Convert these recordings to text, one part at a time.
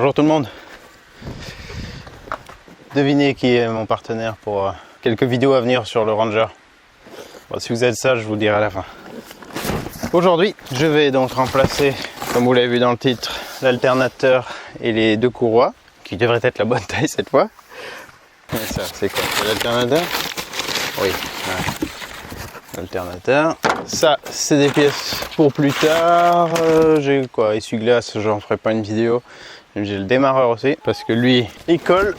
Bonjour tout le monde. Devinez qui est mon partenaire pour quelques vidéos à venir sur le Ranger. Bon, si vous êtes sage, je vous le dirai à la fin. Aujourd'hui, je vais donc remplacer, comme vous l'avez vu dans le titre, l'alternateur et les deux courroies, qui devraient être la bonne taille cette fois. Et ça, c'est quoi? C'est l'alternateur? Oui, ouais. L'alternateur. Ça, c'est des pièces pour plus tard. J'ai quoi? Essuie-glace, j'en ferai pas une vidéo. J'ai le démarreur aussi, parce que lui, il colle.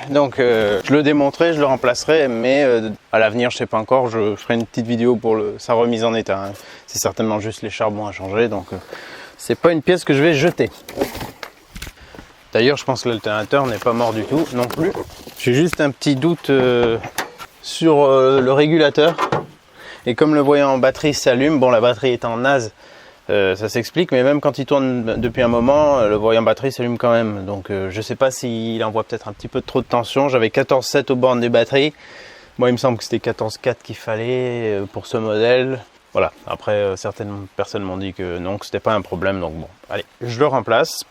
Donc, je le démonterai, je le remplacerai, mais à l'avenir, je sais pas encore, je ferai une petite vidéo pour sa remise en état. Hein. C'est certainement juste les charbons à changer, donc c'est pas une pièce que je vais jeter. D'ailleurs, je pense que l'alternateur n'est pas mort du tout non plus. J'ai juste un petit doute sur le régulateur. Et comme le voyant en batterie s'allume, bon, la batterie étant naze, ça s'explique, mais même quand il tourne depuis un moment, le voyant batterie s'allume quand même. Donc je sais pas s'il envoie peut-être un petit peu trop de tension. J'avais 14,7 aux bornes des batteries. Moi, il me semble que c'était 14,4 qu'il fallait pour ce modèle. Voilà, après certaines personnes m'ont dit que non, que c'était pas un problème. Donc bon, allez, je le remplace.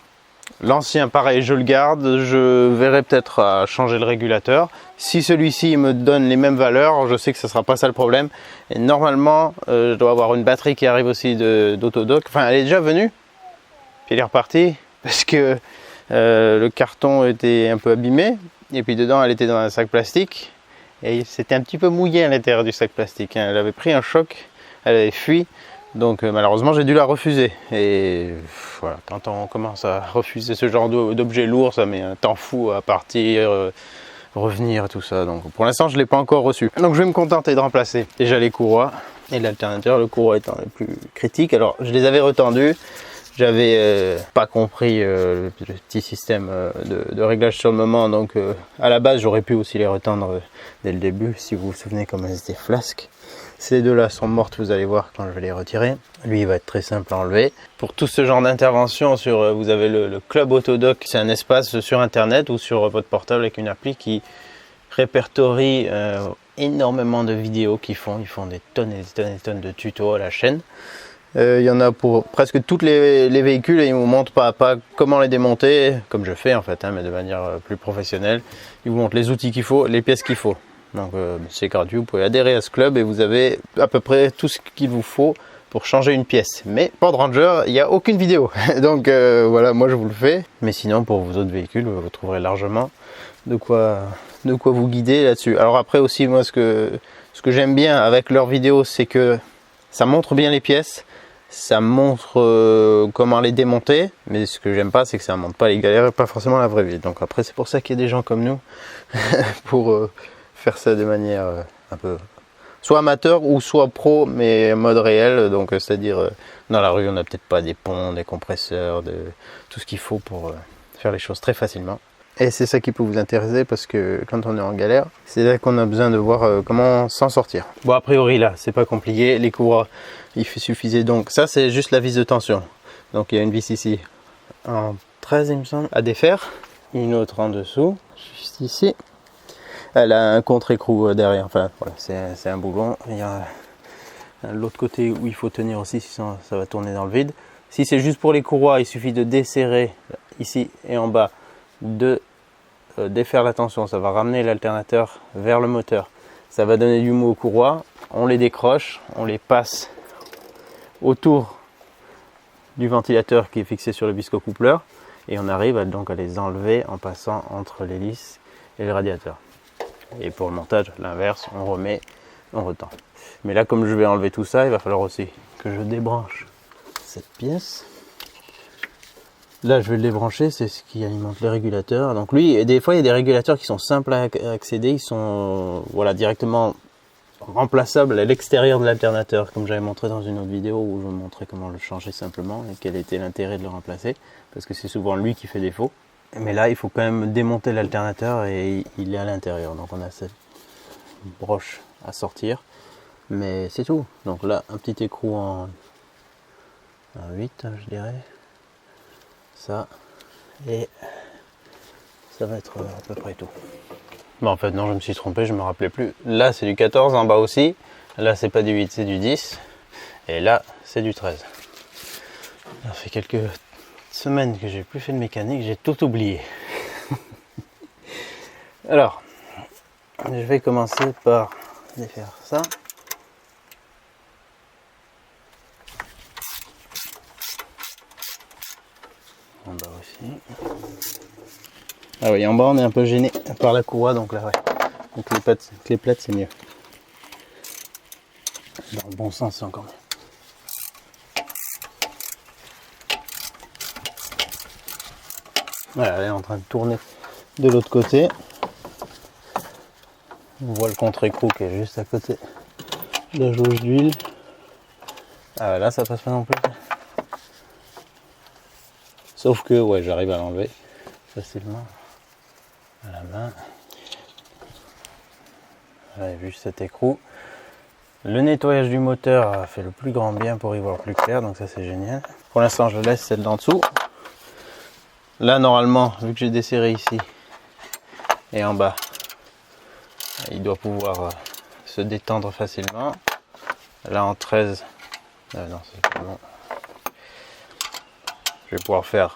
L'ancien, pareil, je le garde. Je verrai peut-être à changer le régulateur. Si celui-ci me donne les mêmes valeurs, je sais que ce ne sera pas ça le problème. Et normalement, je dois avoir une batterie qui arrive aussi d'Autodoc. Enfin, elle est déjà venue. Puis elle est repartie parce que le carton était un peu abîmé. Et puis dedans, elle était dans un sac plastique. Et c'était un petit peu mouillé à l'intérieur du sac plastique. Elle avait pris un choc. Elle avait fui. Donc malheureusement j'ai dû la refuser et voilà, quand on commence à refuser ce genre d'objet lourd, ça met un temps fou à partir, revenir et tout ça. Donc pour l'instant je ne l'ai pas encore reçu. Donc je vais me contenter de remplacer déjà les courroies et l'alternateur, le courroie étant le plus critique. Alors je les avais retendus, j'avais pas compris le petit système de réglage sur le moment. Donc à la base j'aurais pu aussi les retendre dès le début, si vous vous souvenez comme elles étaient flasques. Ces deux-là sont mortes, vous allez voir quand je vais les retirer. Lui, il va être très simple à enlever. Pour tout ce genre d'intervention, vous avez le Club Autodoc. C'est un espace sur Internet ou sur votre portable avec une appli qui répertorie énormément de vidéos qu'ils font. Ils font des tonnes et des tonnes et des tonnes de tutos à la chaîne. Il y en a pour presque tous les véhicules et ils vous montrent pas à pas comment les démonter, comme je fais en fait, hein, mais de manière plus professionnelle. Ils vous montrent les outils qu'il faut, les pièces qu'il faut. Donc c'est gratuit, vous pouvez adhérer à ce club et vous avez à peu près tout ce qu'il vous faut pour changer une pièce. Mais pour Ranger, il n'y a aucune vidéo. Donc voilà, moi je vous le fais. Mais sinon pour vos autres véhicules, vous trouverez largement de quoi vous guider là-dessus. Alors après aussi, moi ce que j'aime bien avec leurs vidéos, c'est que ça montre bien les pièces. Ça montre comment les démonter. Mais ce que j'aime pas, c'est que ça montre pas les galères et pas forcément la vraie vie. Donc après c'est pour ça qu'il y a des gens comme nous pour... faire ça de manière un peu soit amateur ou soit pro, mais mode réel, donc c'est-à-dire dans la rue on n'a peut-être pas des ponts, des compresseurs, tout ce qu'il faut pour faire les choses très facilement. Et c'est ça qui peut vous intéresser parce que quand on est en galère, c'est là qu'on a besoin de voir comment s'en sortir. Bon, a priori là, c'est pas compliqué, les courroies, il suffisait donc, ça c'est juste la vis de tension. Donc il y a une vis ici en 13 il me semble, à défaire, une autre en dessous, juste ici. Elle a un contre-écrou derrière, enfin voilà, c'est un boulon. Il y a l'autre côté où il faut tenir aussi, sinon ça va tourner dans le vide. Si c'est juste pour les courroies, il suffit de desserrer ici et en bas, de défaire la tension. Ça va ramener l'alternateur vers le moteur. Ça va donner du mou aux courroies. On les décroche, on les passe autour du ventilateur qui est fixé sur le biscocoupleur. Et on arrive donc à les enlever en passant entre l'hélice et le radiateur. Et pour le montage, l'inverse, on remet, on retend. Mais là, comme je vais enlever tout ça, il va falloir aussi que je débranche cette pièce. Là, je vais le débrancher, c'est ce qui alimente les régulateurs. Donc lui, des fois, il y a des régulateurs qui sont simples à accéder. Ils sont voilà, directement remplaçables à l'extérieur de l'alternateur, comme j'avais montré dans une autre vidéo où je vous montrais comment le changer simplement et quel était l'intérêt de le remplacer. Parce que c'est souvent lui qui fait défaut. Mais là, il faut quand même démonter l'alternateur et il est à l'intérieur. Donc on a cette broche à sortir. Mais c'est tout. Donc là, un petit écrou en 8, je dirais. Ça. Et ça va être à peu près tout. Bon, en fait, non, je me suis trompé, je me rappelais plus. Là, c'est du 14 en bas aussi. Là, c'est pas du 8, c'est du 10. Et là, c'est du 13. Ça fait quelques semaine que j'ai plus fait de mécanique, j'ai tout oublié. Alors, je vais commencer par défaire ça. En bas aussi. Ah oui, en bas on est un peu gêné par la courroie, donc là ouais. Donc les plates c'est mieux. Dans le bon sens c'est encore mieux. Voilà, elle est en train de tourner de l'autre côté. On voit le contre-écrou qui est juste à côté de la jauge d'huile. Ah là ça passe pas non plus. Sauf que ouais, j'arrive à l'enlever facilement à la main. Vous avez vu cet écrou. Le nettoyage du moteur a fait le plus grand bien pour y voir plus clair, donc ça c'est génial. Pour l'instant je laisse celle d'en dessous. Là normalement, vu que j'ai desserré ici et en bas, il doit pouvoir se détendre facilement. Là en 13, non c'est pas bon. Je vais pouvoir faire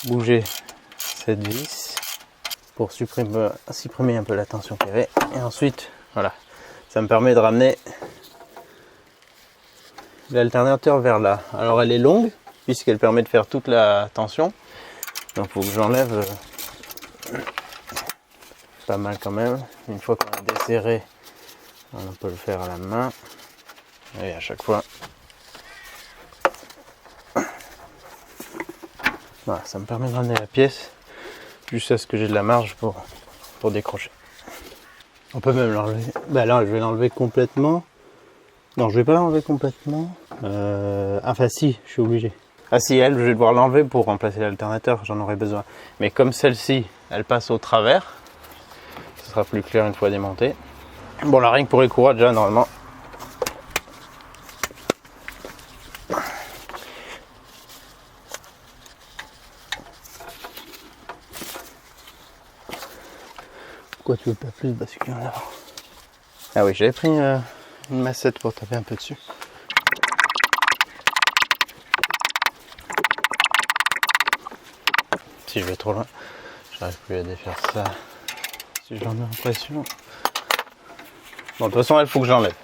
bouger cette vis pour supprimer un peu la tension qu'il y avait. Et ensuite, voilà, ça me permet de ramener l'alternateur vers là. Alors elle est longue puisqu'elle permet de faire toute la tension. Donc il faut que j'enlève pas mal quand même. Une fois qu'on a desserré, on peut le faire à la main. Et à chaque fois, voilà, ça me permet de ramener la pièce jusqu'à ce que j'ai de la marge pour décrocher. On peut même l'enlever. Bah là, je vais l'enlever complètement. Non, je vais pas l'enlever complètement. Enfin si, je suis obligé. Ah si, elle, je vais devoir l'enlever pour remplacer l'alternateur, j'en aurai besoin. Mais comme celle-ci, elle passe au travers, ce sera plus clair une fois démontée. Bon, la ring pour les courroies déjà, normalement. Pourquoi tu veux pas plus basculer en avant? Ah oui, j'avais pris une massette pour taper un peu dessus. Si je vais trop loin, j'arrive plus à défaire ça. Si je l'en mets en pression. Bon, de toute façon, il faut que j'enlève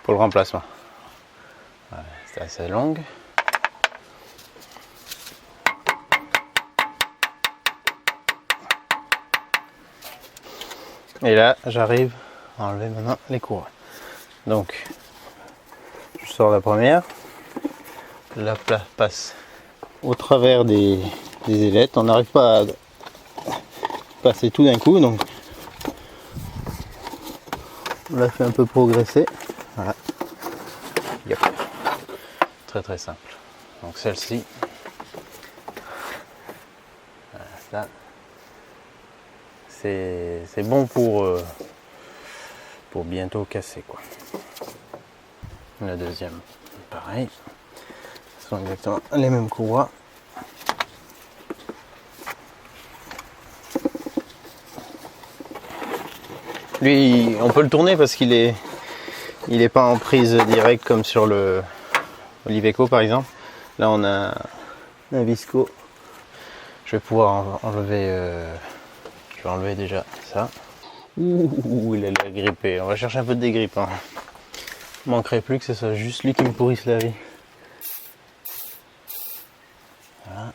pour le remplacement. Voilà, c'est assez longue. Et là, j'arrive à enlever maintenant les courroies. Donc, je sors la première. La plaque passe au travers des ailettes. On n'arrive pas à passer tout d'un coup, donc on l'a fait un peu progresser. Voilà. Yep. Très très simple. Donc celle-ci, voilà, ça, c'est bon pour bientôt casser quoi. La deuxième, pareil. Ce sont exactement les mêmes courroies. Lui, on peut le tourner parce qu'il est pas en prise directe comme sur le Iveco par exemple. Là, on a un Visco. Je vais pouvoir enlever. Je vais enlever déjà ça. Ouh, il a grippé. On va chercher un peu de dégrippe. Hein. Il manquerait plus que ce soit juste lui qui me pourrisse la vie. Voilà.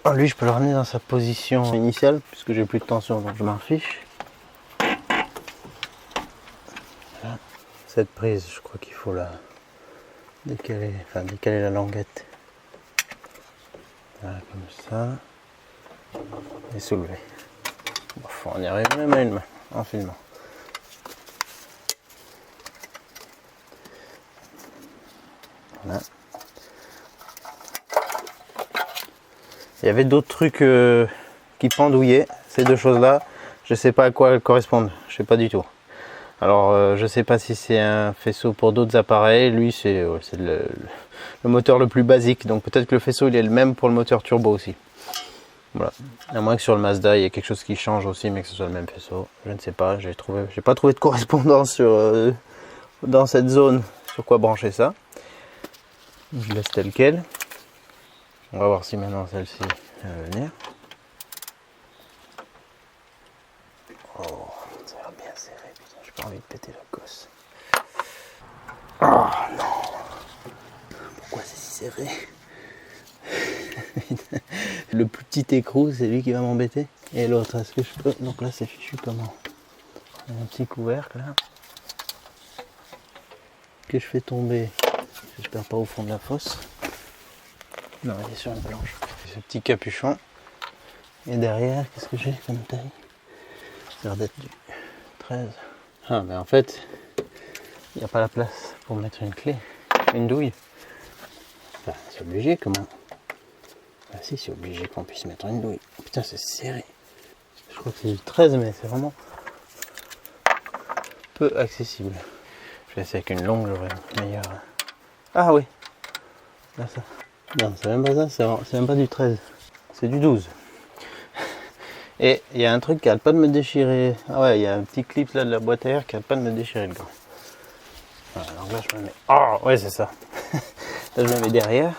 Alors lui, je peux le ramener dans sa position initiale puisque j'ai plus de tension, donc je m'en fiche. Voilà. Cette prise, je crois qu'il faut la décaler, enfin décaler la languette. Voilà, comme ça. Et soulever. Bon, on y arrive même à une main en filmant. Voilà. Il y avait d'autres trucs qui pendouillaient, ces deux choses là. Je sais pas à quoi elles correspondent, je sais pas du tout. Alors je sais pas si c'est un faisceau pour d'autres appareils. Lui c'est le moteur le plus basique, donc peut-être que le faisceau il est le même pour le moteur turbo aussi. Voilà. À moins que sur le Mazda il y ait quelque chose qui change aussi, mais que ce soit le même faisceau. Je ne sais pas, j'ai pas trouvé de correspondance sur, dans cette zone sur quoi brancher ça. Je laisse tel quel. On va voir si maintenant celle-ci va venir. Oh, ça a l'air bien serré, putain, j'ai pas envie de péter la gosse. Oh non! Pourquoi c'est si serré? Le plus petit écrou, c'est lui qui va m'embêter. Et l'autre, est-ce que je peux? Donc là, c'est fichu comment? Un petit couvercle là. Que je fais tomber. J'espère pas au fond de la fosse. Non, il est sur une planche. Ce petit capuchon. Et derrière, qu'est-ce que j'ai comme taille? Ça a l'air d'être du 13. Ah, mais en fait, il n'y a pas la place pour mettre une clé, une douille. Enfin, c'est obligé, comment? Ah si, c'est obligé qu'on puisse mettre une douille. Putain, c'est serré. Je crois que c'est du 13, mais c'est vraiment peu accessible. Je vais essayer avec une longue, j'aurai meilleur. Ah oui, là ça. Non, c'est même pas ça, c'est même pas du 13. C'est du 12. Et il y a un truc qui arrête pas de me déchirer. Ah ouais, il y a un petit clip là de la boîte à air qui arrête pas de me déchirer le gars. Voilà, alors là je me mets. Oh ouais, c'est ça. Là je me mets derrière.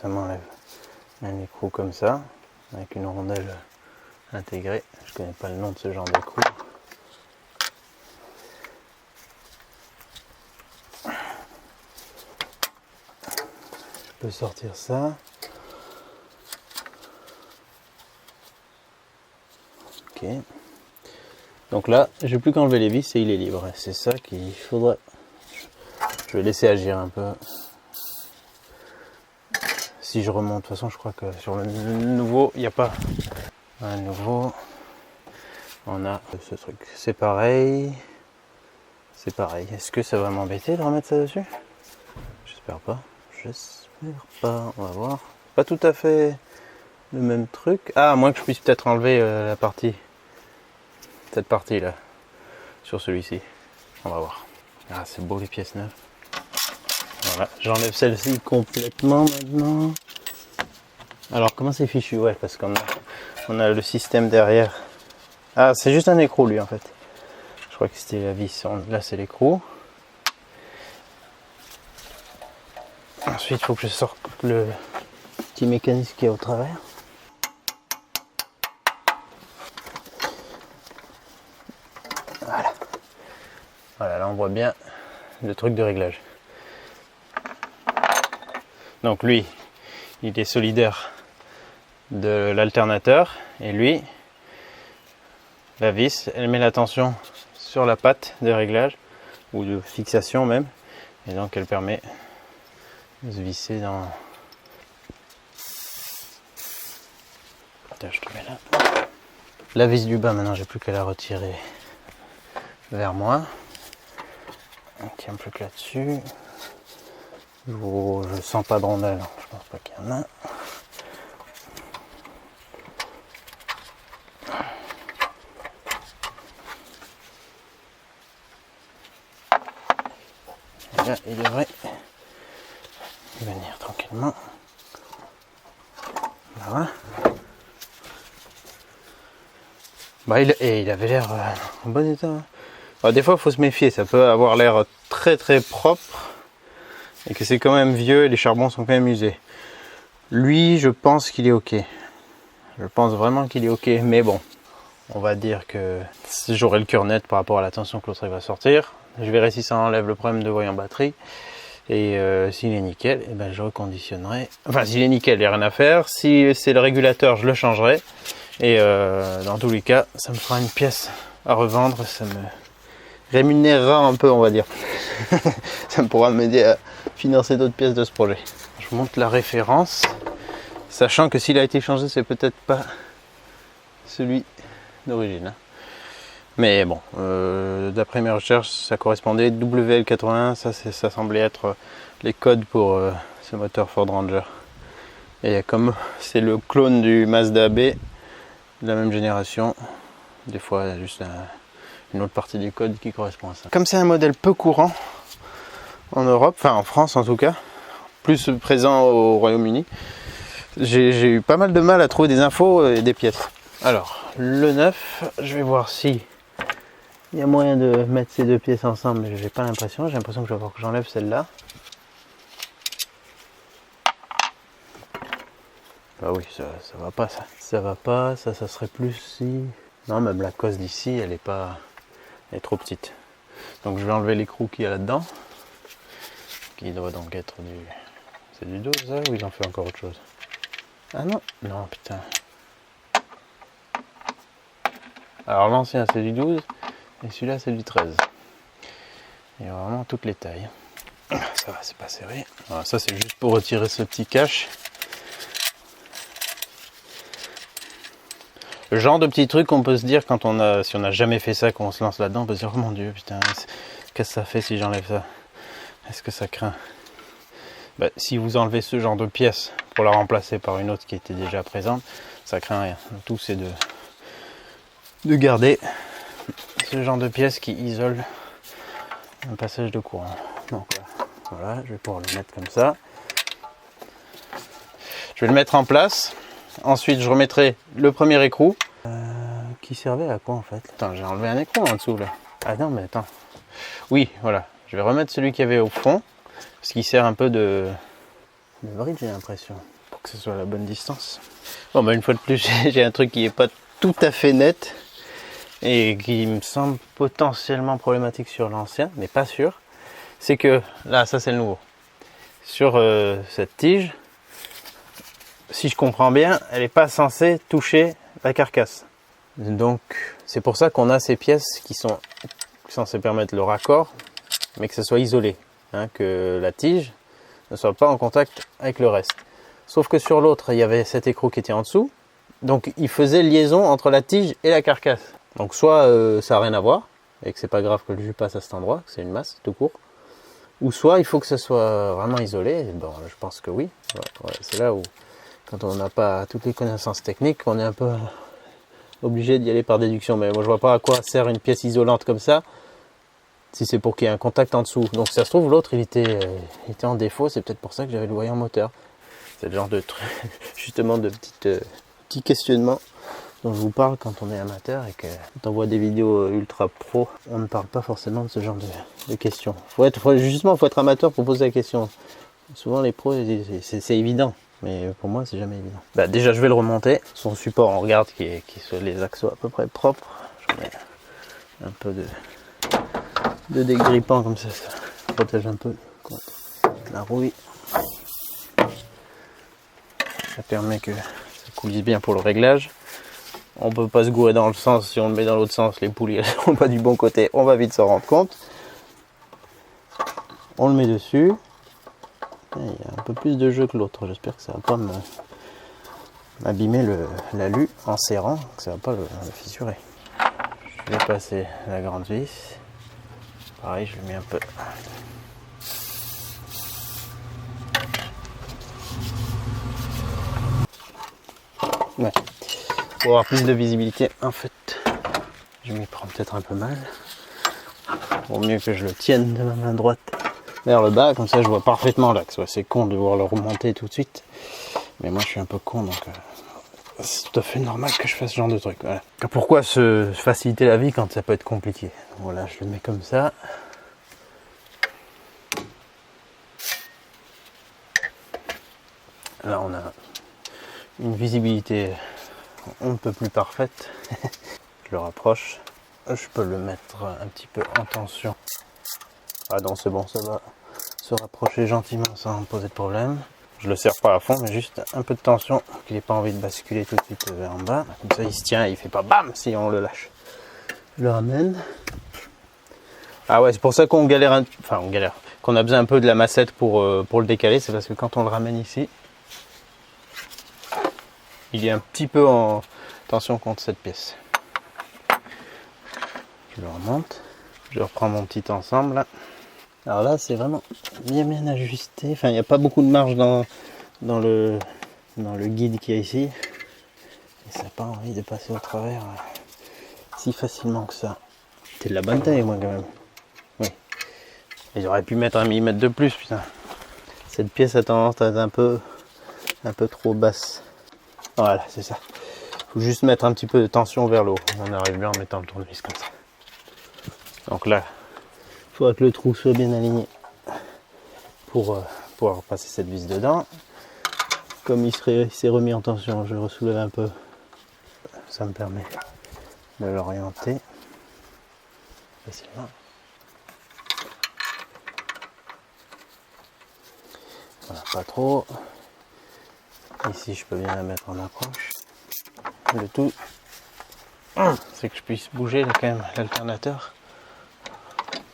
Ça m'enlève un écrou comme ça, avec une rondelle intégrée. Je connais pas le nom de ce genre d'écrou. Je peux sortir ça. Ok. Donc là, j'ai plus qu'à enlever les vis et il est libre. C'est ça qu'il faudrait. Je vais laisser agir un peu. Si je remonte, de toute façon, je crois que sur le nouveau, il n'y a pas un nouveau. On a ce truc. C'est pareil. C'est pareil. Est-ce que ça va m'embêter de remettre ça dessus? J'espère pas. J'espère pas. On va voir. Pas tout à fait le même truc. Ah, à moins que je puisse peut-être enlever la partie. Cette partie là. Sur celui-ci. On va voir. Ah, c'est beau les pièces neuves. Voilà, j'enlève celle-ci complètement maintenant. Alors comment c'est fichu? Ouais, parce qu'on a le système derrière. Ah, c'est juste un écrou lui en fait. Je crois que c'était la vis. Là c'est l'écrou. Ensuite il faut que je sorte le petit mécanisme qui est au travers. Voilà. Voilà, là on voit bien le truc de réglage. Donc lui, il est solidaire de l'alternateur et lui, la vis, elle met la tension sur la patte de réglage ou de fixation même, et donc elle permet de se visser dans. Putain, je te mets là. La vis du bas, maintenant j'ai plus qu'à la retirer vers moi. On tient plus que là-dessus. Je sens pas de rondelle, je pense pas qu'il y en a. Et là, il devrait venir tranquillement. Voilà. Bah, il avait l'air en bon état. Bah, des fois, il faut se méfier, ça peut avoir l'air très très propre. Et que c'est quand même vieux et les charbons sont quand même usés. Lui, je pense qu'il est ok. Je pense vraiment qu'il est ok. Mais bon, on va dire que j'aurai le cœur net par rapport à la tension que l'autre va sortir. Je verrai si ça enlève le problème de voyant batterie. Et s'il est nickel, eh ben, je reconditionnerai. Enfin, s'il est nickel, il n'y a rien à faire. Si c'est le régulateur, je le changerai. Et dans tous les cas, ça me fera une pièce à revendre. Ça me rémunérera un peu, on va dire. Ça me pourra m'aider à financer d'autres pièces de ce projet. Je vous montre la référence, sachant que s'il a été changé, c'est peut-être pas celui d'origine. Mais bon, d'après mes recherches, ça correspondait WL81, ça semblait être les codes pour ce moteur Ford Ranger. Et comme c'est le clone du Mazda B de la même génération, des fois il y a juste une autre partie du code qui correspond à ça. Comme c'est un modèle peu courant en Europe, enfin en France en tout cas, plus présent au Royaume-Uni, J'ai eu pas mal de mal à trouver des infos et des pièces. Alors, le neuf, je vais voir si il y a moyen de mettre ces deux pièces ensemble, mais j'ai pas l'impression. J'ai l'impression que je vais voir que j'enlève celle-là. Ah oui, ça va pas ça. Ça va pas, ça serait plus si... Non, même la cosse d'ici, elle est pas... Elle est trop petite. Donc je vais enlever l'écrou qu'il y a là-dedans. Qui doit donc être du... C'est du 12 ça, ou ils en fait encore autre chose? Ah non, non putain. Alors l'ancien c'est du 12 et celui-là c'est du 13. Il y a vraiment toutes les tailles. Ça va, c'est pas serré. Alors, ça c'est juste pour retirer ce petit cache. Le genre de petit truc qu'on peut se dire quand on a, si on n'a jamais fait ça, qu'on se lance là-dedans, on peut se dire oh mon dieu putain, qu'est-ce que ça fait si j'enlève ça? Est-ce que ça craint? Bah, si vous enlevez ce genre de pièce pour la remplacer par une autre qui était déjà présente, ça craint rien. Le tout c'est de garder ce genre de pièce qui isole un passage de courant. Donc voilà, je vais pouvoir le mettre comme ça. Je vais le mettre en place. Ensuite, je remettrai le premier écrou. Qui servait à quoi en fait? Attends, j'ai enlevé un écrou en dessous là. Ah non, mais attends. Oui, voilà. Je vais remettre celui qu'il y avait au fond. Parce qu'il sert un peu de bridge, j'ai l'impression. Pour que ce soit à la bonne distance. Bon, bah une fois de plus, j'ai un truc qui n'est pas tout à fait net. Et qui me semble potentiellement problématique sur l'ancien, mais pas sûr. C'est que, là, ça c'est le nouveau. Sur cette tige, si je comprends bien, elle n'est pas censée toucher la carcasse. Donc c'est pour ça qu'on a ces pièces qui sont censées permettre le raccord, mais que ça soit isolé, hein, que la tige ne soit pas en contact avec le reste. Sauf que sur l'autre, il y avait cet écrou qui était en dessous, donc il faisait liaison entre la tige et la carcasse. Donc soit ça n'a rien à voir, et que c'est pas grave que le jus passe à cet endroit, que c'est une masse tout court, ou soit il faut que ce soit vraiment isolé. Et bon, je pense que oui. Ouais, c'est là où, quand on n'a pas toutes les connaissances techniques, on est un peu obligé d'y aller par déduction. Mais moi je vois pas à quoi sert une pièce isolante comme ça, si c'est pour qu'il y ait un contact en dessous. Donc si ça se trouve, l'autre il était en défaut, c'est peut-être pour ça que j'avais le voyant moteur. C'est le genre de truc, justement, de petits questionnements dont je vous parle quand on est amateur et que quand on voit des vidéos ultra pro, on ne parle pas forcément de ce genre de questions. Faut être amateur pour poser la question. Souvent les pros, c'est évident, mais pour moi c'est jamais évident. Bah, déjà je vais le remonter. Son support, on regarde les axes soient à peu près propres. Je mets un peu de dégrippant comme ça protège un peu contre la rouille. Ça permet que ça coulisse bien pour le réglage. On peut pas se gourer dans le sens, si on le met dans l'autre sens, les poulies elles sont pas du bon côté, on va vite s'en rendre compte. On le met dessus. Il y a un peu plus de jeu que l'autre, j'espère que ça va pas m'abîmer l'alu en serrant, que ça va pas le fissurer. Je vais passer la grande vis. Pareil, je le mets un peu. Ouais. Pour avoir plus de visibilité, en fait, je m'y prends peut-être un peu mal. Vaut mieux que je le tienne de ma main droite vers le bas, comme ça je vois parfaitement l'axe. Ouais, c'est con de devoir le remonter tout de suite, mais moi je suis un peu con, donc c'est tout à fait normal que je fasse ce genre de truc. Voilà. Pourquoi se faciliter la vie quand ça peut être compliqué? Voilà, je le mets comme ça. Là on a une visibilité on ne peut plus parfaite. Je le rapproche. Je peux le mettre un petit peu en tension. Ah non, c'est bon, ça va se rapprocher gentiment sans poser de problème. Je le serre pas à fond, mais juste un peu de tension, qu'il n'ait pas envie de basculer tout de suite vers en bas. Comme ça, il se tient et il fait pas bam si on le lâche. Je le ramène. Ah ouais, c'est pour ça qu'on galère, qu'on a besoin un peu de la massette pour le décaler. C'est parce que quand on le ramène ici, il est un petit peu en tension contre cette pièce. Je le remonte. Je reprends mon petit ensemble là. Alors là, c'est vraiment bien ajusté. Enfin, il n'y a pas beaucoup de marge dans le guide qu'il y a ici. Et ça n'a pas envie de passer au travers si facilement que ça. C'est de la bonne taille, moi, quand même. Oui. Et j'aurais pu mettre 1 mm de plus, putain. Cette pièce a tendance à être un peu un peu trop basse. Voilà, c'est ça. Faut juste mettre un petit peu de tension vers le haut. On arrive bien en mettant le tournevis comme ça. Donc là, il faudra que le trou soit bien aligné pour pouvoir passer cette vis dedans. Comme il s'est remis en tension, je ressoulève un peu. Ça me permet de l'orienter facilement. Voilà, pas trop. Ici, je peux bien la mettre en approche. Le tout, c'est que je puisse bouger quand même l'alternateur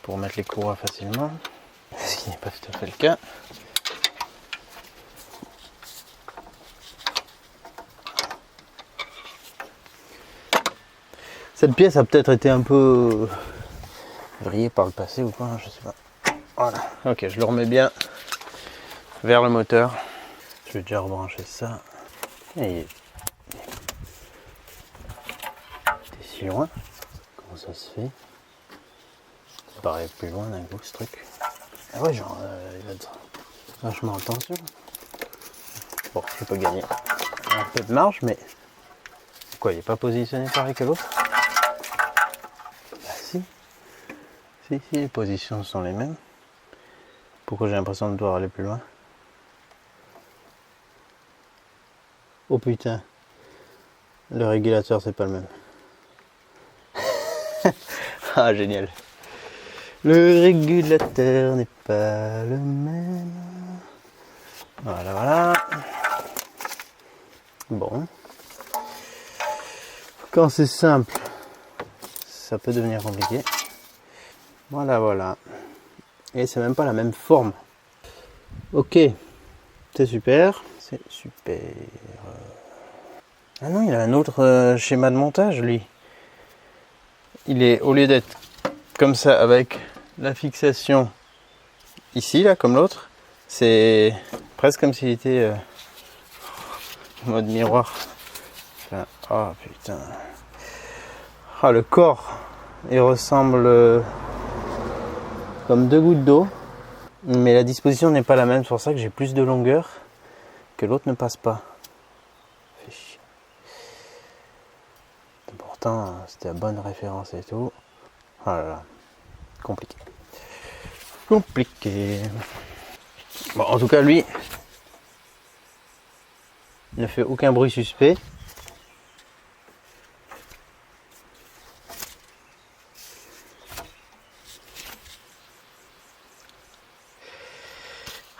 pour mettre les courroies facilement, ce qui n'est pas tout à fait le cas. Cette pièce a peut-être été un peu vrillée par le passé ou pas, je sais pas. Voilà, ok, je le remets bien vers le moteur. Je vais déjà rebrancher ça. Et t'es si loin. Comment ça se fait? Ça paraît plus loin d'un coup ce truc. Ah ouais, genre il va être vachement en tension. Bon, je peux gagner un peu de marge, mais quoi, il n'est pas positionné pareil que l'autre? Bah si. Si, les positions sont les mêmes. Pourquoi j'ai l'impression de devoir aller plus loin? Oh putain, le régulateur c'est pas le même. Ah génial. Le régulateur n'est pas le même. Voilà, voilà. Bon. Quand c'est simple, ça peut devenir compliqué. Voilà, voilà. Et c'est même pas la même forme. Ok, c'est super. C'est super. Ah non, il a un autre schéma de montage, lui. Il est, au lieu d'être comme ça, avec la fixation ici, là, comme l'autre, c'est presque comme s'il était en mode miroir. Enfin, oh putain. Ah, le corps, il ressemble comme deux gouttes d'eau, mais la disposition n'est pas la même. C'est pour ça que j'ai plus de longueur que l'autre ne passe pas. Fait chier. Pourtant, c'était la bonne référence et tout. Oh là là, compliqué. Compliqué. Bon, en tout cas, lui ne fait aucun bruit suspect.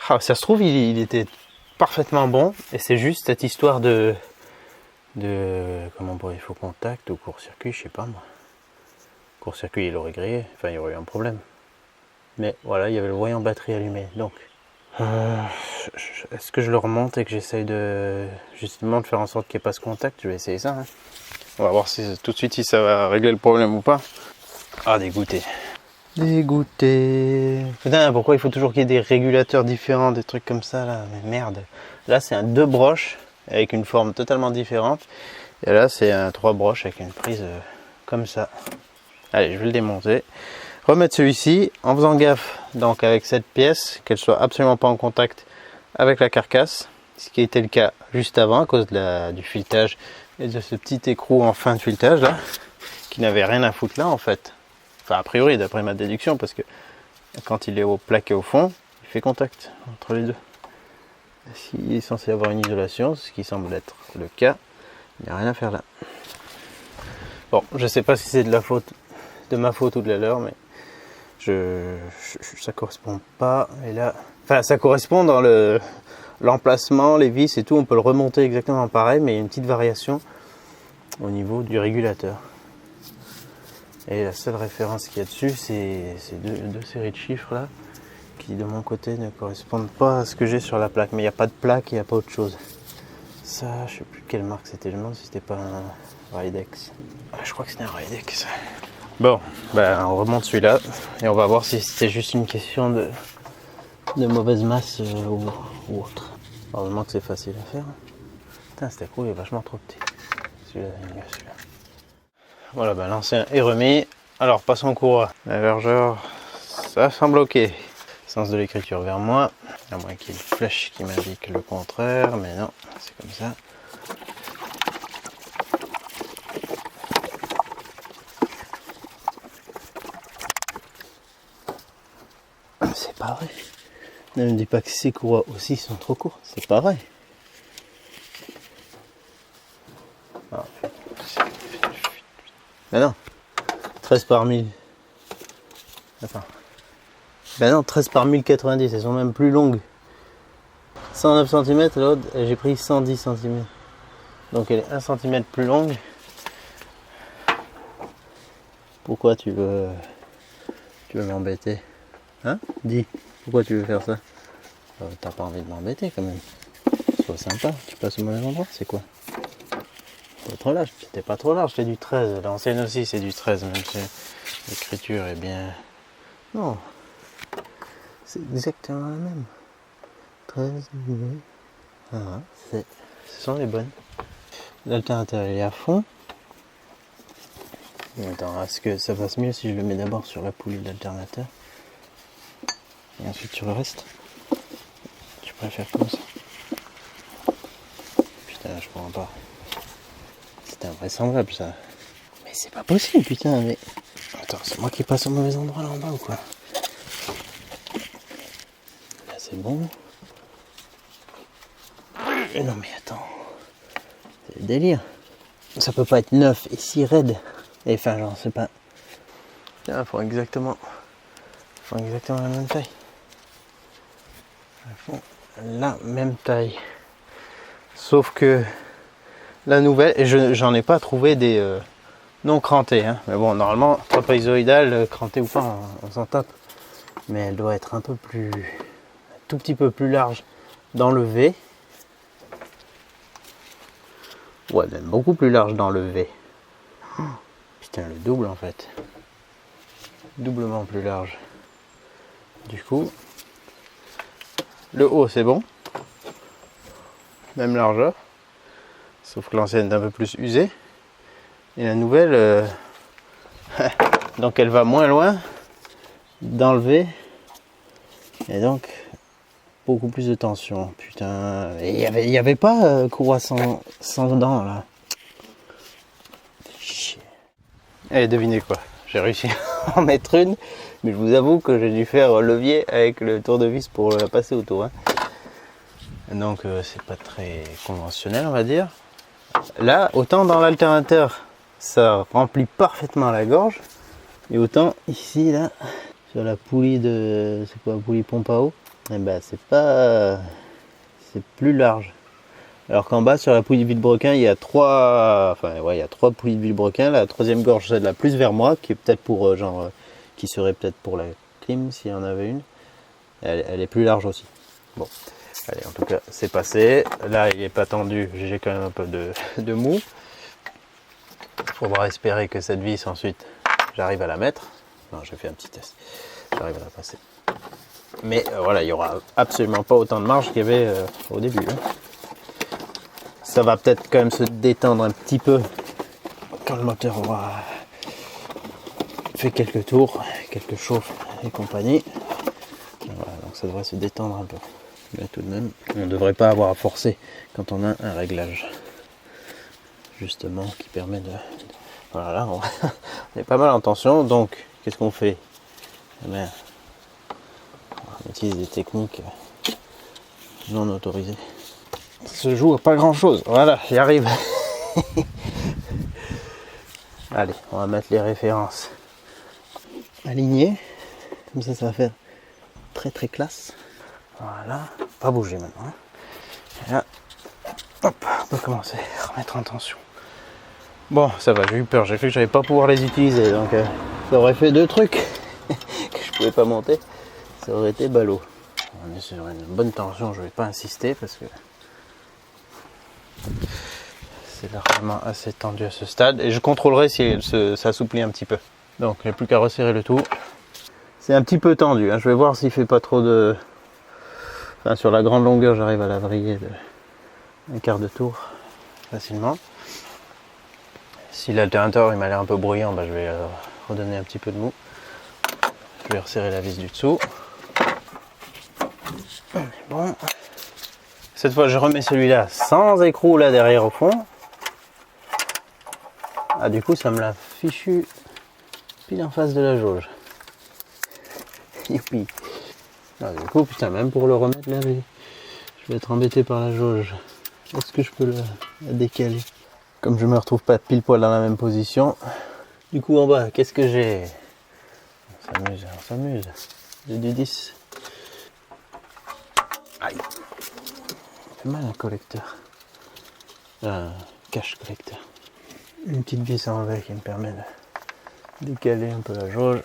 Ah, ça se trouve, il était parfaitement bon, et c'est juste cette histoire de comment on pourrait, il faut contact ou court-circuit, je sais pas moi. Court-circuit, il aurait grillé, enfin il y aurait eu un problème. Mais voilà, il y avait le voyant batterie allumé, donc est-ce que je le remonte et que j'essaye de justement de faire en sorte qu'il n'y ait pas ce contact? Je vais essayer ça, hein. On va voir si tout de suite si ça va régler le problème ou pas. Ah, dégoûté. Dégoûté. Putain, pourquoi il faut toujours qu'il y ait des régulateurs différents, des trucs comme ça là? Mais merde. Là c'est un 2 broches avec une forme totalement différente. Et là c'est un 3 broches avec une prise comme ça. Allez, je vais le démonter. Remettre celui-ci en faisant gaffe donc avec cette pièce, qu'elle soit absolument pas en contact avec la carcasse. Ce qui était le cas juste avant à cause du filetage et de ce petit écrou en fin de filetage là, qui n'avait rien à foutre là en fait. Enfin, a priori, d'après ma déduction, parce que quand il est plaqué au fond, il fait contact entre les deux. S'il est censé avoir une isolation, ce qui semble être le cas, il n'y a rien à faire là. Bon, je sais pas si c'est de ma faute ou de la leur, mais ça correspond pas. Et là, enfin, ça correspond dans l'emplacement, les vis et tout. On peut le remonter exactement pareil, mais il y a une petite variation au niveau du régulateur. Et la seule référence qu'il y a dessus, c'est ces deux séries de chiffres là, qui de mon côté ne correspondent pas à ce que j'ai sur la plaque. Mais il n'y a pas de plaque, il n'y a pas autre chose. Ça, je sais plus quelle marque c'était, je me demande si c'était pas un Ridex. Ah, je crois que c'était un Ridex. Bon, ben on remonte celui-là, et on va voir si c'était juste une question de mauvaise masse ou autre. Heureusement que c'est facile à faire. Putain, cet écrou est vachement trop petit. Celui-là, il est mieux celui-là. Voilà, ben l'ancien est remis. Alors passons au courroie. La largeur, ça semble ok. sens de l'écriture vers moi, à moins qu'il y ait une flèche qui m'indique le contraire, mais non, c'est comme ça. C'est pas vrai. Ne me dis pas que ces courroies aussi sont trop courtes, c'est pas vrai. Ah. Mais non, 13 par 1000. Enfin. Ben non, 13 par 1090, elles sont même plus longues. 109 cm, l'autre, j'ai pris 110 cm. Donc elle est 1 cm plus longue. Pourquoi tu veux m'embêter? Hein? Dis, pourquoi tu veux faire ça? T'as pas envie de m'embêter quand même. Sois sympa, tu passes au mauvais endroit, c'est quoi? T'es trop large, t'es pas trop large, c'est du 13. L'ancienne aussi c'est du 13, même si l'écriture est bien... Non, c'est exactement la même. 13, ah, ce sont les bonnes. L'alternateur est à fond. Attends, est-ce que ça passe mieux si je le mets d'abord sur la poulie de l'alternateur et ensuite sur le reste? Tu préfères comme ça? Putain, je comprends pas. C'est invraisemblable ça. Mais c'est pas possible, putain, mais... Attends, c'est moi qui passe au mauvais endroit là en bas ou quoi? Là c'est bon. Mais non mais attends. C'est le délire. Ça peut pas être neuf et si raide. Et enfin genre c'est pas... Tiens, faut exactement la même taille. Ils font la même taille. Sauf que la nouvelle, et j'en ai pas trouvé des non crantés. Hein. Mais bon, normalement, trapézoïdale, cranté ou pas, on s'en tape. Mais elle doit être un peu plus... un tout petit peu plus large dans le V. Ouais, même beaucoup plus large dans le V. Putain, le double en fait. Doublement plus large. Du coup, le haut c'est bon. Même largeur. Sauf que l'ancienne est un peu plus usée. Et la nouvelle, donc elle va moins loin dans le V. Et donc, beaucoup plus de tension. Putain, il y avait pas courroie sans dents là. Et devinez quoi, j'ai réussi à en mettre une, mais je vous avoue que j'ai dû faire levier avec le tournevis pour la passer autour. Hein. Donc c'est pas très conventionnel on va dire. Là, autant dans l'alternateur, ça remplit parfaitement la gorge, et autant ici là, sur la poulie de, c'est quoi, poulie pompe à eau, et ben c'est pas, c'est plus large. Alors qu'en bas sur la poulie de vilebrequin il y a trois poulies de vilebrequin. La troisième gorge c'est de la plus vers moi qui est peut-être pour qui serait peut-être pour la clim s'il y en avait une. Elle est plus large aussi. Bon, allez en tout cas c'est passé. Là il est pas tendu, j'ai quand même un peu de mou. Il faudra espérer que cette vis ensuite j'arrive à la mettre. Non, j'ai fait un petit test, j'arrive à la passer. Mais voilà, il y aura absolument pas autant de marge qu'il y avait au début. Hein. Ça va peut-être quand même se détendre un petit peu quand le moteur aura fait quelques tours, quelques chauffes et compagnie. Voilà, donc ça devrait se détendre un peu. Mais tout de même, on ne devrait pas avoir à forcer quand on a un réglage. Justement, qui permet de... Voilà, là, on est pas mal en tension. Donc, qu'est-ce qu'on fait? Eh bien, on utilise des techniques non autorisées. Ça se joue à pas grand chose. Voilà, j'y arrive. Allez, on va mettre les références alignées. Comme ça va faire très très classe. Voilà, pas bouger maintenant. Et là, hop, on peut commencer à remettre en tension. Bon, ça va, j'ai eu peur. J'ai cru que j'allais pas pouvoir les utiliser. Donc, ça aurait fait deux trucs que je pouvais pas monter. Ça aurait été ballot. On est sur une bonne tension. Je vais pas insister parce que c'est largement assez tendu à ce stade et je contrôlerai si elle s'assouplit un petit peu. Donc il n'y a plus qu'à resserrer le tout. C'est un petit peu tendu, hein. Je vais voir s'il fait pas trop de... Enfin sur la grande longueur j'arrive à la vriller un quart de tour facilement. Si l'alternateur il m'a l'air un peu bruyant, bah, je vais redonner un petit peu de mou. Je vais resserrer la vis du dessous. Bon. Cette fois, je remets celui-là sans écrou là derrière au fond. Ah, du coup, ça me l'a fichu pile en face de la jauge. Youpi. Ah, du coup, putain, même pour le remettre là, je vais être embêté par la jauge. Est-ce que je peux la décaler? Comme je me retrouve pas pile poil dans la même position. Du coup, en bas, qu'est-ce que j'ai? On s'amuse. J'ai du 10. Aïe. Ça fait mal un collecteur. Un cache collecteur. Une petite vis à enlever qui me permet de décaler un peu la jauge.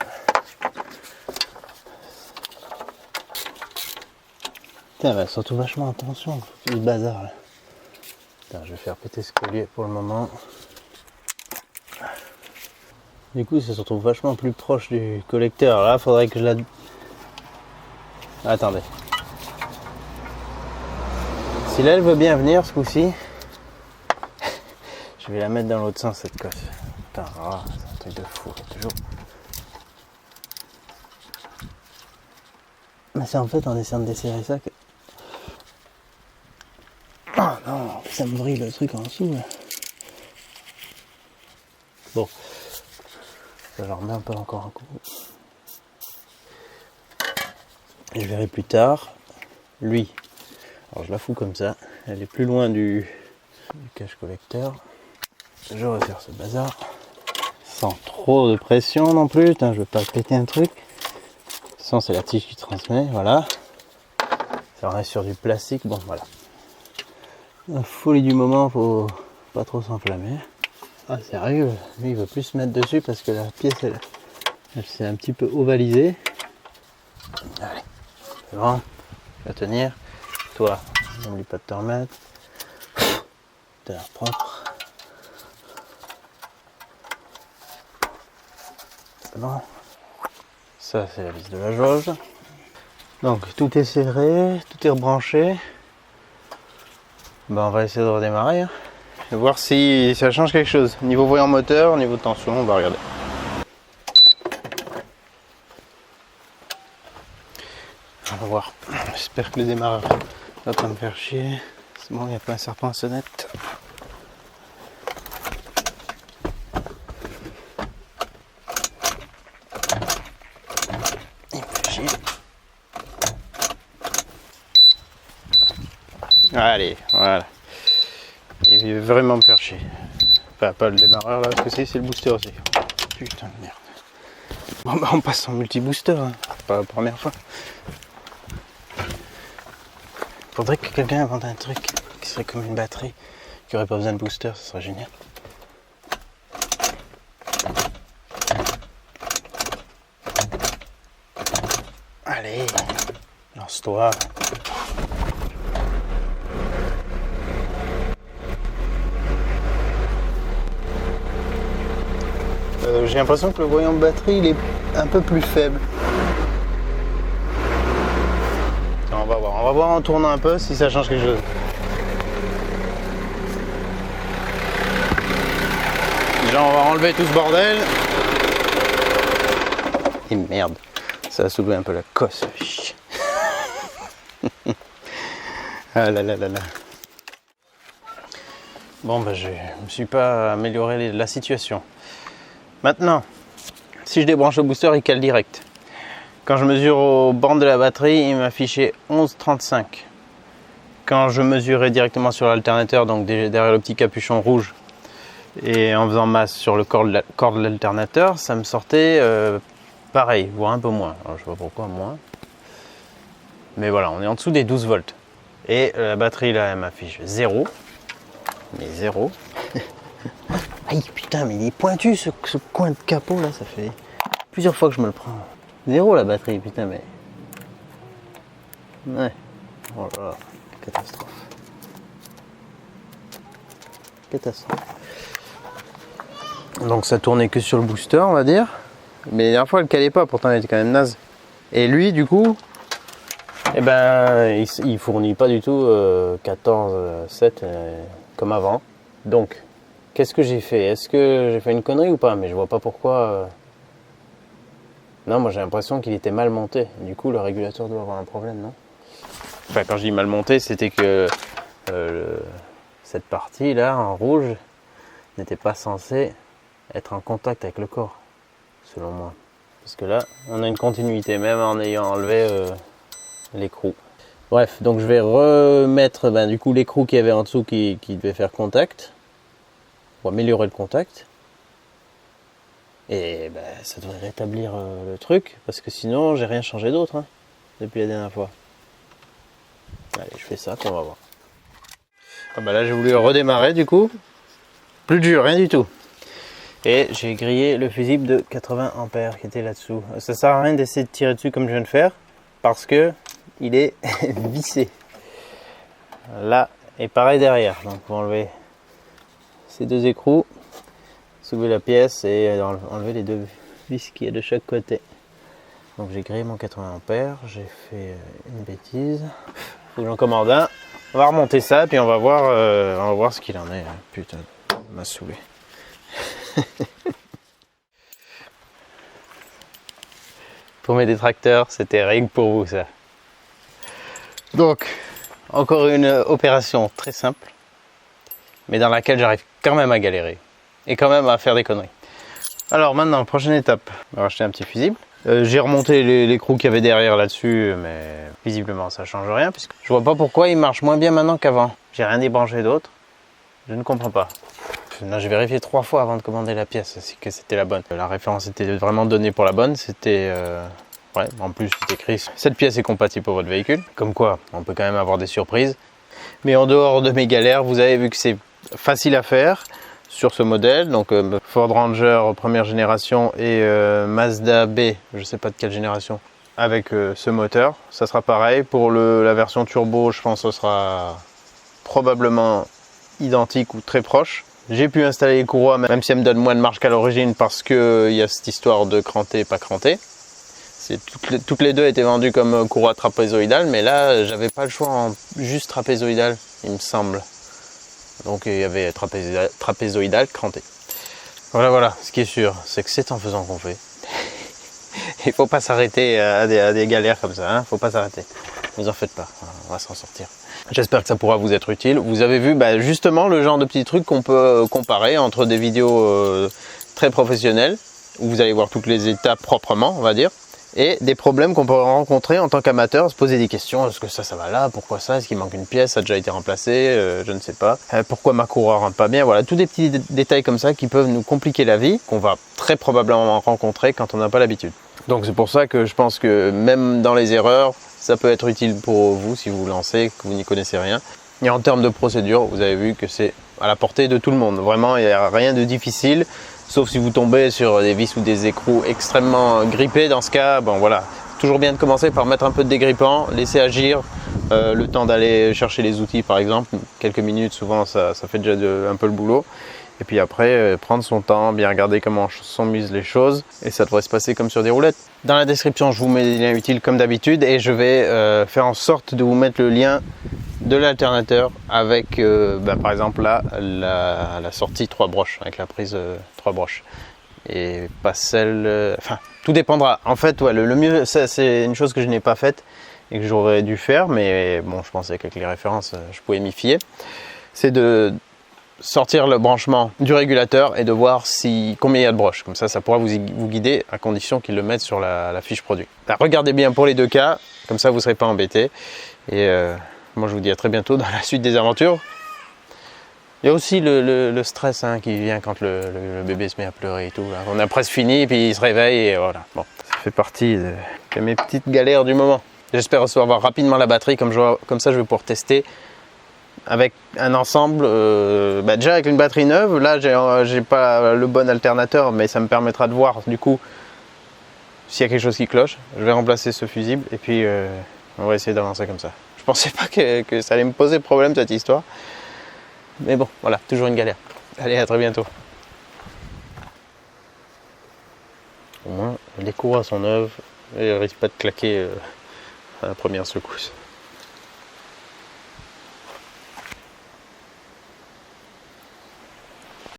Putain, bah, surtout vachement attention, le bazar là. Putain, je vais faire péter ce collier pour le moment. Du coup, ça se retrouve vachement plus proche du collecteur. Là, faudrait que je la... Attendez. Si là, elle veut bien venir ce coup-ci, je vais la mettre dans l'autre sens cette cosse. Putain, oh, c'est un truc de fou, toujours. Mais c'est en fait en essayant de desserrer ça que... Oh non, ça me vrille le truc en dessous là. Bon. Je leur mets un peu encore un coup. Et je verrai plus tard. Lui. Alors je la fous comme ça. Elle est plus loin du cache collecteur. Je resserre ce bazar. Sans trop de pression non plus. Putain, je veux pas péter un truc. Sans c'est la tige qui transmet. Voilà. Ça reste sur du plastique. Bon voilà. La folie du moment, faut pas trop s'enflammer. Ah sérieux, lui il veut plus se mettre dessus parce que la pièce elle s'est un petit peu ovalisée. Allez, c'est bon, tu vas tenir. Toi, n'oublie pas de te remettre. T'as l'air propre. C'est bon. Ça c'est la vis de la jauge. Donc tout est serré, tout est rebranché. Ben, on va essayer de redémarrer. Et voir si ça change quelque chose. Niveau voyant moteur, niveau tension, on va regarder. On va voir. J'espère que le démarreur va pas me faire chier. C'est bon, il n'y a pas un serpent à sonnette. Il me fait chier. Allez, voilà. Il veut vraiment me faire chier. Enfin, pas le démarreur là, parce que c'est le booster aussi. Putain de merde. Bon bah on passe en multi-booster, hein. Pas la première fois. Faudrait que quelqu'un invente un truc qui serait comme une batterie, qui aurait pas besoin de booster, ça serait génial. Allez, lance-toi. J'ai l'impression que le voyant de batterie il est un peu plus faible. On va voir en tournant un peu si ça change quelque chose. Déjà on va enlever tout ce bordel. Et merde, ça a soulevé un peu la cosse. Ah là là là là. Bon bah je me suis pas amélioré la situation. Maintenant, si je débranche le booster, il cale direct. Quand je mesure aux bornes de la batterie, il m'affichait 11,35. Quand je mesurais directement sur l'alternateur, donc derrière le petit capuchon rouge, et en faisant masse sur le corps de l'alternateur, ça me sortait pareil, voire un peu moins. Alors, je sais pas pourquoi moins. Mais voilà, on est en dessous des 12 volts. Et la batterie là, elle m'affiche 0. Mais 0. Aïe putain, mais il est pointu ce coin de capot là, ça fait plusieurs fois que je me le prends. 0 la batterie, putain, mais. Ouais. Oh là là, catastrophe. Catastrophe. Donc ça tournait que sur le booster, on va dire. Mais la dernière fois, elle calait pas, pourtant elle était quand même naze. Et lui, du coup, eh ben, il fournit pas du tout 14,7 comme avant. Donc, qu'est-ce que j'ai fait? Est-ce que j'ai fait une connerie ou pas? Mais je vois pas pourquoi. Non, moi j'ai l'impression qu'il était mal monté. Du coup, le régulateur doit avoir un problème, non? Enfin, quand je dis mal monté, c'était que cette partie là en rouge n'était pas censée être en contact avec le corps, selon moi. Parce que là, on a une continuité, même en ayant enlevé l'écrou. Bref, donc je vais remettre du coup l'écrou qu'il y avait en dessous qui devait faire contact, pour améliorer le contact. Et ça devrait rétablir le truc, parce que sinon j'ai rien changé d'autre hein, depuis la dernière fois. Allez, je fais ça, qu'on va voir. Là j'ai voulu redémarrer du coup, plus dur, rien du tout. Et j'ai grillé le fusible de 80 ampères qui était là-dessous. Ça sert à rien d'essayer de tirer dessus comme je viens de faire, parce que il est vissé. Là, et pareil derrière. Donc on va enlever ces deux écrous, soulever la pièce et enlever les deux vis qu'il y a de chaque côté. Donc j'ai grillé mon 80 ampères, j'ai fait une bêtise. Faut que j'en commande un. On va remonter ça, puis on va voir ce qu'il en est. Putain, ça m'a saoulé. Pour mes détracteurs, c'était rien que pour vous ça. Donc, encore une opération très simple, mais dans laquelle j'arrive quand même à galérer et quand même à faire des conneries. Alors maintenant, prochaine étape, on va racheter un petit fusible. J'ai remonté l'écrou qu'il y avait derrière là-dessus, mais visiblement ça change rien, puisque je vois pas pourquoi il marche moins bien maintenant qu'avant. J'ai rien débranché d'autre, je ne comprends pas. Là, j'ai vérifié 3 fois avant de commander la pièce, que c'était la bonne. La référence était vraiment donnée pour la bonne, c'était... ouais, en plus c'est écrit, cette pièce est compatible pour votre véhicule. Comme quoi, on peut quand même avoir des surprises. Mais en dehors de mes galères, vous avez vu que c'est facile à faire sur ce modèle. Donc Ford Ranger première génération et Mazda B, je sais pas de quelle génération, avec ce moteur. Ça sera pareil. Pour la version turbo, je pense que ce sera probablement identique ou très proche. J'ai pu installer les courroies, même si elles me donnent moins de marge qu'à l'origine, parce qu'il y a cette histoire de cranté, pas cranté. Toutes les deux étaient vendues comme courroie trapézoïdale, mais là, j'avais pas le choix en juste trapézoïdale, il me semble. Donc il y avait trapézoïdale cranté. Voilà, ce qui est sûr, c'est que c'est en faisant qu'on fait. Il faut pas s'arrêter à des galères comme ça, hein. Faut pas s'arrêter. Ne vous en faites pas, on va s'en sortir. J'espère que ça pourra vous être utile. Vous avez vu justement le genre de petits trucs qu'on peut comparer entre des vidéos très professionnelles, où vous allez voir toutes les étapes proprement, on va dire, et des problèmes qu'on peut rencontrer en tant qu'amateur, se poser des questions. Est-ce que ça va là? Pourquoi ça? Est-ce qu'il manque une pièce? Ça a déjà été remplacé? Je ne sais pas. Pourquoi ma courroie rentre pas bien? Voilà, tous des petits détails comme ça qui peuvent nous compliquer la vie, qu'on va très probablement rencontrer quand on n'a pas l'habitude. Donc c'est pour ça que je pense que même dans les erreurs, ça peut être utile pour vous si vous vous lancez, que vous n'y connaissez rien. Et en termes de procédure, vous avez vu que c'est à la portée de tout le monde. Vraiment, il n'y a rien de difficile. Sauf si vous tombez sur des vis ou des écrous extrêmement grippés. Dans ce cas, bon voilà, toujours bien de commencer par mettre un peu de dégrippant, laisser agir le temps d'aller chercher les outils par exemple. Quelques minutes, souvent ça fait déjà un peu le boulot. Et puis après, prendre son temps, bien regarder comment sont mises les choses. Et ça devrait se passer comme sur des roulettes. Dans la description, je vous mets des liens utiles comme d'habitude. Et je vais faire en sorte de vous mettre le lien de l'alternateur avec par exemple là la sortie 3 broches avec la prise 3 broches et pas celle enfin tout dépendra en fait. Ouais, le mieux, ça c'est une chose que je n'ai pas faite et que j'aurais dû faire, mais bon, je pensais qu'avec les références je pouvais m'y fier, c'est de sortir le branchement du régulateur et de voir combien il y a de broches. Comme ça pourra vous guider, à condition qu'ils le mettent sur la fiche produit. Regardez bien pour les deux cas, comme ça vous ne serez pas embêté. Et moi je vous dis à très bientôt dans la suite des aventures. Il y a aussi le stress qui vient quand le bébé se met à pleurer et tout. Là. On a presque fini et puis il se réveille et voilà. Bon, ça fait partie de mes petites galères du moment. J'espère recevoir rapidement la batterie, comme ça je vais pouvoir tester avec un ensemble, déjà avec une batterie neuve. Là j'ai pas le bon alternateur, mais ça me permettra de voir du coup s'il y a quelque chose qui cloche. Je vais remplacer ce fusible et puis on va essayer d'avancer comme ça. Je pensais pas que ça allait me poser problème cette histoire. Mais bon, voilà, toujours une galère. Allez, à très bientôt. Au moins, les courroies sont neuves et elles ne risquent pas de claquer à la première secousse.